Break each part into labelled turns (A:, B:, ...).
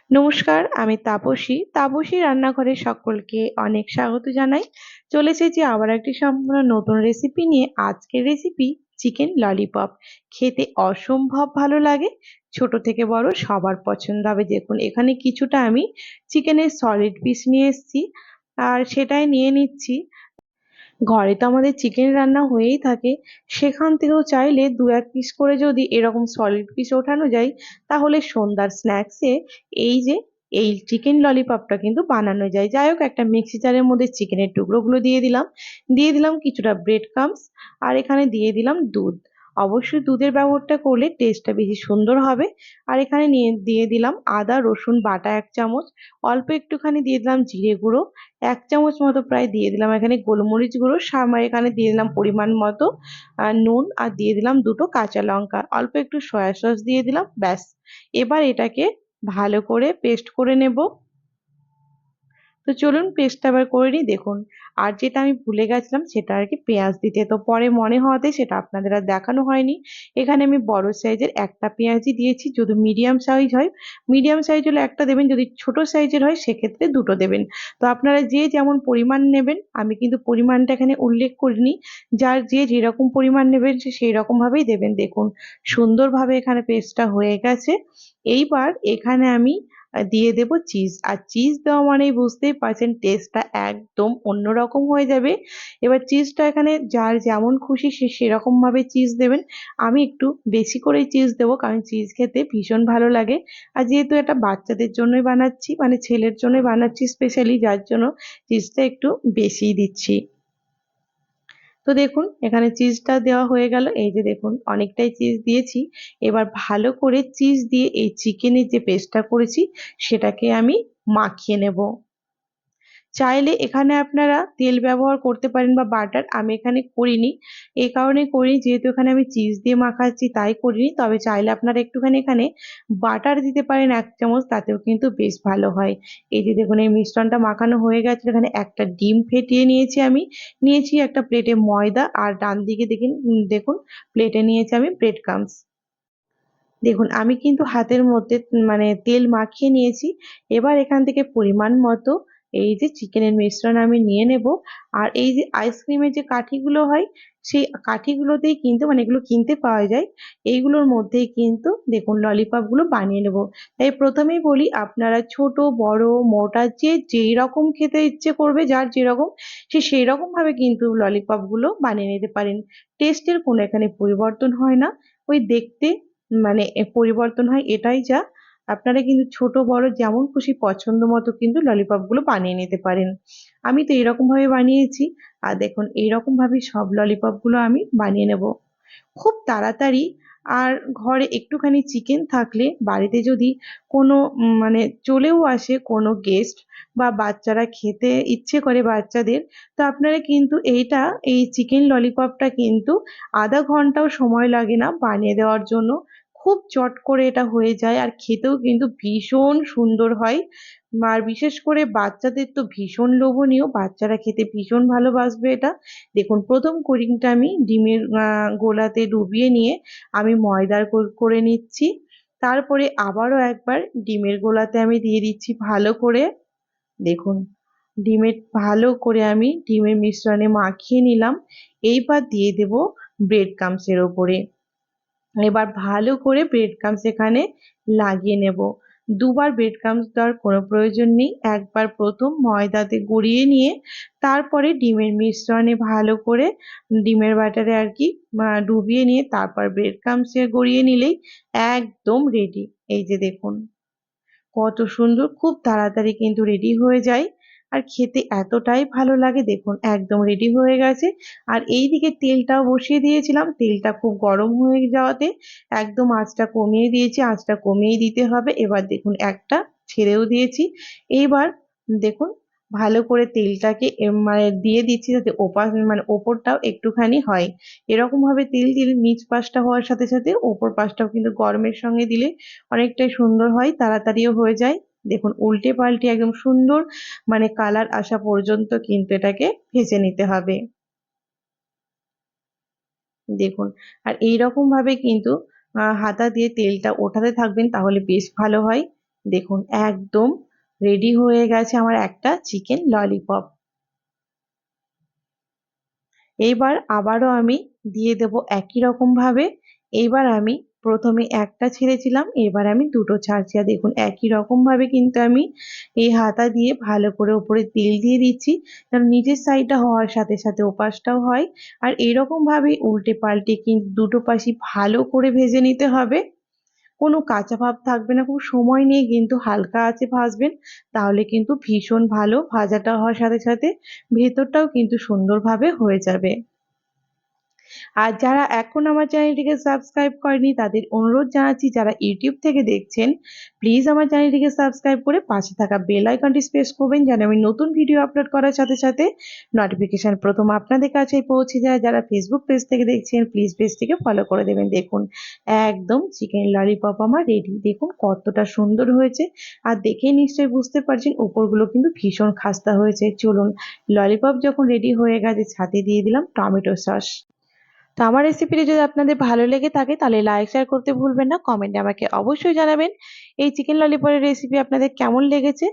A: নমস্কার, আমি তাপসী। তাপসী রান্নাঘরে সকলকে অনেক স্বাগত জানাই। চলে এসেছি আবার একটি সম্পূর্ণ নতুন রেসিপি নিয়ে। আজকের রেসিপি চিকেন ললিপপ। খেতে অসম্ভব ভালো লাগে। ছোট থেকে বড় সবার পছন্দ হবে। দেখুন এখানে কিছুটা আমি চিকেনের সলিড পিস নিয়ে এসেছি আর সেটাই নিয়ে নিচ্ছি। ঘরে তো আমাদের চিকেন রান্না হয়েই থাকে, সেখান থেকেও চাইলে দু এক পিস করে যদি এরকম সলিড পিস ওঠানো যায় তাহলে সন্ধ্যার স্ন্যাক্সে এই যে এই চিকেন ললিপপটা কিন্তু বানানো যায়। যাই হোক, একটা মিক্সি জারের মধ্যে চিকেনের টুকরোগুলো দিয়ে দিলাম কিছুটা ব্রেড ক্রাম্বস, আর এখানে দিয়ে দিলাম দুধ। অবশ্যই দুধের ব্যবহারটা করলে টেস্টটা বেশি সুন্দর হবে। আর এখানে দিয়ে দিলাম আদা রসুন বাটা 1 চামচ, অল্প একটুখানি দিয়ে দিলাম জিরে গুঁড়ো, 1 চামচ মতো প্রায় দিয়ে দিলাম এখানে গোলমরিচ গুঁড়ো, এখানে দিয়ে দিলাম পরিমাণ মতো নুন, আর দিয়ে দিলাম দুটো কাঁচা লঙ্কা, অল্প একটু সয়া সস দিয়ে দিলাম। ব্যাস, এবার এটাকে ভালো করে পেস্ট করে নেব। তো চলুন পেস্টটা আবার করে নিই। দেখুন, আর যেটা আমি ভুলে গেছিলাম সেটা আর কি পেঁয়াজ দিতে, তো পরে মনে হওয়াতে সেটা আপনাদের আর দেখানো হয়নি। এখানে আমি বড় সাইজের একটা পেঁয়াজই দিয়েছি। যদি মিডিয়াম সাইজ হয়, মিডিয়াম সাইজ হলে একটা দেবেন, যদি ছোট সাইজের হয় সেক্ষেত্রে দুটো দেবেন। তো আপনারা যে যেমন পরিমাণ নেবেন, আমি কিন্তু পরিমাণটা এখানে উল্লেখ করিনি। যার যে যেরকম পরিমাণ নেবেন সে সেই রকম ভাবেই দেবেন। দেখুন সুন্দরভাবে এখানে পেস্টটা হয়ে গেছে। এইবার এখানে আমি দিয়ে দেব চিজ। আর চিজ দেওয়া মানেই বুঝতেই পারছেন টেস্টটা একদম অন্যরকম হয়ে যাবে। এবার চিজটা এখানে যার যেমন খুশি সে সেরকম ভাবে চিজ দেবেন। আমি একটু বেশি করেই চিজ দেবো, কারণ চিজ খেতে ভীষণ ভালো লাগে। আর যেহেতু এটা বাচ্চাদের জন্যই বানাচ্ছি, মানে ছেলের জন্যই বানাচ্ছি স্পেশালি, যার জন্য চিজটা একটু বেশিই দিচ্ছি। তো দেখুন এখানে চিজটা দেওয়া হয়ে গেল। এই যে দেখুন অনেকটাই চিজ দিয়েছি। এবার ভালো করে চিজ দিয়ে এই চিকেনের যে পেস্টটা করেছি সেটাকে আমি মাখিয়ে নেব। চাইলে এখানে আপনারা তেল ব্যবহার করতে পারেন বা বাটার, আমি এখানে করিনি। এই কারণে করিনি যেহেতু এখানে আমি চিজ দিয়ে মাখাচ্ছি, তাই করিনি। তবে চাইলে আপনারা একটুখানি এখানে বাটার দিতে পারেন 1 চামচ, তাতেও কিন্তু বেশ ভালো হয়। এই যে দেখুন এই মিশ্রণটা মাখানো হয়ে গেছে। এখানে একটা ডিম ফেটিয়ে নিয়েছি আমি, নিয়েছি একটা প্লেটে ময়দা, আর ডান দিকে দেখুন প্লেটে নিয়েছি আমি ব্রেড ক্রাম্বস। দেখুন আমি কিন্তু হাতের মধ্যে মানে তেল মাখিয়ে নিয়েছি। এবার এখান থেকে পরিমাণ মতো এই যে চিকেনের মিশ্রণ আমি নিয়ে নেব। আর এই যে আইসক্রিমের যে কাঠিগুলো হয়, সেই কাঠিগুলোতেই কিন্তু, মানে এগুলো কিনতে পাওয়া যায়, এইগুলোর মধ্যেই কিন্তু দেখুন ললিপপ গুলো বানিয়ে নেব। তাই প্রথমেই বলি, আপনারা ছোট বড় মোটা যে যেই রকম খেতে ইচ্ছে করবে, যার যেরকম সে সেই রকম ভাবে কিন্তু ললিপপ গুলো বানিয়ে নিতে পারেন। টেস্টের কোনো এখানে পরিবর্তন হয় না, ওই দেখতে মানে পরিবর্তন হয়, এটাই যা। আপনারা কিন্তু ছোট বড় যেমন খুশি পছন্দ মতো কিন্তু ললিপপ গুলো বানিয়ে নিতে পারেন। আমি তো এরকম ভাবে বানিয়েছি। আর দেখুন এইরকম ভাবে সব ললিপপ গুলো আমি বানিয়ে নেব খুব তাড়াতাড়ি। আর ঘরে একটুখানি চিকেন থাকলে, বাড়িতে যদি কোনো মানে চলেও আসে কোনো গেস্ট, বা বাচ্চারা খেতে ইচ্ছে করে বাচ্চাদের, তো আপনারা কিন্তু এই চিকেন ললিপপটা কিন্তু আধা ঘন্টাও সময় লাগে না বানিয়ে দেওয়ার জন্য। খুব চট করে এটা হয়ে যায়, আর খেতেও কিন্তু ভীষণ সুন্দর হয়। আর বিশেষ করে বাচ্চাদের তো ভীষণ লোভনীয়, বাচ্চারা খেতে ভীষণ ভালোবাসবে এটা। দেখুন প্রথম কোটিংটা আমি ডিমের গোলাতে ডুবিয়ে নিয়ে আমি ময়দার করে নিচ্ছি। তারপরে আবারও একবার ডিমের গোলাতে আমি দিয়ে দিচ্ছি ভালো করে। দেখুন ডিমের ভালো করে আমি ডিমের মিশ্রণে মাখিয়ে নিলাম। এইবার দিয়ে দেব ব্রেড ক্রাম্বসের ওপরে। এবার ভালো করে ব্রেড ক্রাম্বস এখানে লাগিয়ে নেব। দুবার ব্রেড ক্রাম্বস দেওয়ার কোনো প্রয়োজন নেই। একবার প্রথম ময়দাতে গড়িয়ে নিয়ে তারপরে ডিমের মিশ্রণে ভালো করে ডিমের ব্যাটারে আর কি ডুবিয়ে নিয়ে তারপর ব্রেড ক্রাম্বসে গড়িয়ে নিলেই একদম রেডি। এই যে দেখুন কত সুন্দর, খুব তাড়াতাড়ি কিন্তু রেডি হয়ে যায়। আর খেতে এতটাই ভালো লাগে। দেখুন একদম রেডি হয়ে গেছে। আর এইদিকে তেলটাও বসিয়ে দিয়েছিলাম, তেলটা খুব গরম হয়ে যাওয়াতে একদম আঁচটা কমিয়ে দিয়েছি। আঁচটা কমিয়ে দিতে হবে। এবার দেখুন একটা ছেড়েও দিয়েছি। এইবার দেখুন ভালো করে তেলটাকে মানে দিয়ে দিচ্ছি, যাতে মানে ওপরটাও একটুখানি হয়। এরকম ভাবে তেল দিলে নিচ পাশটা হওয়ার সাথে সাথে ওপর পাশটাও কিন্তু গরমের সঙ্গে দিলে অনেকটাই সুন্দর হয়, তাড়াতাড়িও হয়ে যায়। দেখুন উল্টে পাল্টে একদম সুন্দর মানে কালার আসা পর্যন্ত কিন্তু এটাকে ভেজে নিতে হবে। দেখুন আর এইরকম ভাবে কিন্তু হাতা দিয়ে তেলটা ওঠাতে থাকবেন, তাহলে বেশ ভালো হয়। দেখুন একদম রেডি হয়ে গেছে আমার একটা চিকেন ললিপপ। এইবার আবারও আমি দিয়ে দেব একই রকম ভাবে। এইবার আমি প্রথমে একটা ছেড়েছিলাম, এবার আমি দুটো ছাড়ছি। আর দেখুন একই রকম ভাবে কিন্তু আমি এই হাতা দিয়ে ভালো করে উপরে তেল দিয়ে দিচ্ছি, কারণ নিচের সাইডটা হওয়ার সাথে সাথে ওপাশটাও হয়। আর এরকম ভাবে উল্টে পাল্টে কিন্তু দুটো পাশই ভালো করে ভেজে নিতে হবে। কোনো কাঁচা ভাব থাকবে না, খুব সময় নিয়ে কিন্তু হালকা আঁচে ভাজবেন, তাহলে কিন্তু ভীষণ ভালো ভাজাটা হওয়ার সাথে সাথে ভেতরটাও কিন্তু সুন্দরভাবে হয়ে যাবে। আর যারা এখন আমার চ্যানেলটিকে সাবস্ক্রাইব করেনি তাদের অনুরোধ জানাচ্ছি, যারা ইউটিউব থেকে দেখছেন প্লিজ আমার চ্যানেলটিকে সাবস্ক্রাইব করে পাশে থাকা বেল আইকনটি প্রেস করবেন, যেন আমি নতুন ভিডিও আপলোড করার সাথে সাথে নোটিফিকেশন প্রথম আপনাদের কাছে পৌঁছে যায়। যারা ফেসবুক পেজ থেকে দেখছেন প্লিজ পেজটিকে ফলো করে দেবেন। দেখুন একদম চিকেন ললিপপ আমার রেডি। দেখুন কতটা সুন্দর হয়েছে, আর দেখেই নিশ্চয়ই বুঝতে পারছেন উপরগুলো কিন্তু ভীষণ খাস্তা হয়েছে। চলুন, ললিপপ যখন রেডি হয়ে গেছে সাথে দিয়ে দিলাম টমেটো সস। তো আমার রেসিপিটি যদি আপনাদের ভালো লেগে থাকে তাহলে লাইক শেয়ার করতে ভুলবেন না, কমেন্টে আমাকে অবশ্যই জানাবেন এই চিকেন ললিপপের রেসিপি আপনাদের কেমন লেগেছে।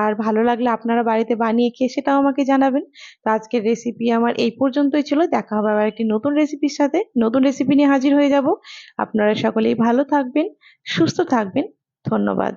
A: আর ভালো লাগলে আপনারা বাড়িতে বানিয়ে খেয়ে সেটাও আমাকে জানাবেন। তো আজকের রেসিপি আমার এই পর্যন্তই ছিল, দেখা হবে আবার একটি নতুন রেসিপির সাথে। নতুন রেসিপি নিয়ে হাজির হয়ে যাব। আপনারা সকলেই ভালো থাকবেন, সুস্থ থাকবেন। ধন্যবাদ।